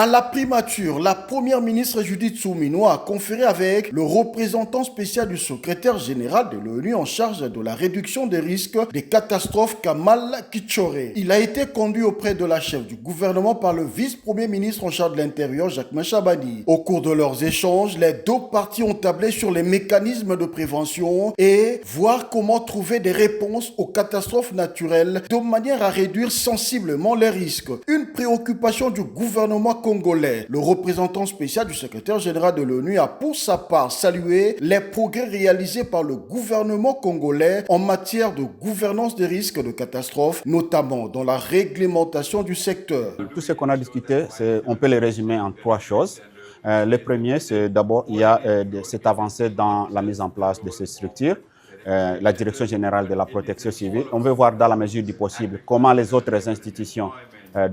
À la primature, la première ministre Judith Suminwa a conféré avec le représentant spécial du secrétaire général de l'ONU en charge de la réduction des risques des catastrophes, Kamal Kichore. Il a été conduit auprès de la chef du gouvernement par le vice-premier ministre en charge de l'Intérieur, Jacquemain Chabani. Au cours de leurs échanges, les deux parties ont tablé sur les mécanismes de prévention et voir comment trouver des réponses aux catastrophes naturelles de manière à réduire sensiblement les risques. Une préoccupation du gouvernement congolais. Le représentant spécial du secrétaire général de l'ONU a pour sa part salué les progrès réalisés par le gouvernement congolais en matière de gouvernance des risques de catastrophes, notamment dans la réglementation du secteur. Tout ce qu'on a discuté, on peut les résumer en trois choses. Le premier, c'est d'abord, il y a cette avancée dans la mise en place de ces structures. La Direction générale de la protection civile. On veut voir dans la mesure du possible comment les autres institutions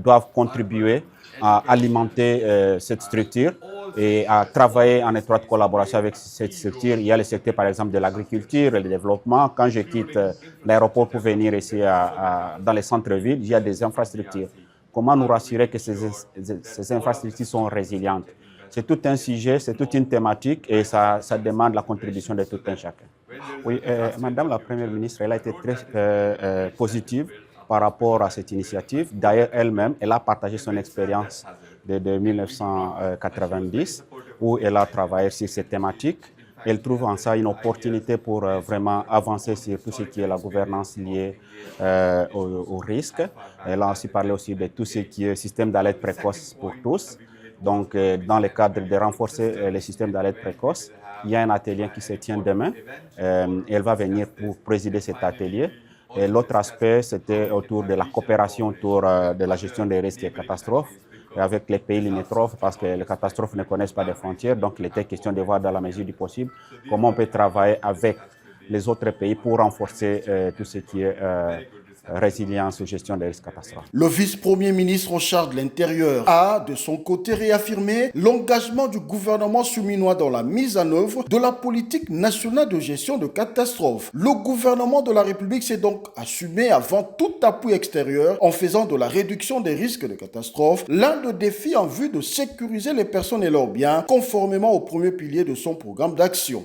doivent contribuer à alimenter cette structure et à travailler en étroite collaboration avec cette structure. Il y a le secteur par exemple de l'agriculture et le développement. Quand je quitte l'aéroport pour venir ici dans les centres-villes, il y a des infrastructures. Comment nous rassurer que ces infrastructures sont résilientes? C'est tout un sujet, c'est toute une thématique et ça demande la contribution de tout un chacun. Oui, Madame la Première ministre, elle a été très positive par rapport à cette initiative. D'ailleurs, elle-même, elle a partagé son expérience de 1990 où elle a travaillé sur cette thématique. Elle trouve en ça une opportunité pour vraiment avancer sur tout ce qui est la gouvernance liée au risque. Elle a aussi parlé aussi de tout ce qui est système d'alerte précoce pour tous. Donc, dans le cadre de renforcer les systèmes d'alerte précoce, il y a un atelier qui se tient demain. Elle va venir pour présider cet atelier. Et l'autre aspect, c'était autour de la coopération autour de la gestion des risques et catastrophes avec les pays limitrophes, parce que les catastrophes ne connaissent pas de frontières. Donc, il était question de voir dans la mesure du possible comment on peut travailler avec les autres pays pour renforcer tout ce qui est résilience ou gestion des risques catastrophes. Le vice-premier ministre en charge de l'Intérieur a, de son côté, réaffirmé l'engagement du gouvernement souminois dans la mise en œuvre de la politique nationale de gestion de catastrophes. Le gouvernement de la République s'est donc assumé avant tout appui extérieur en faisant de la réduction des risques de catastrophes l'un des défis en vue de sécuriser les personnes et leurs biens, conformément au premier pilier de son programme d'action.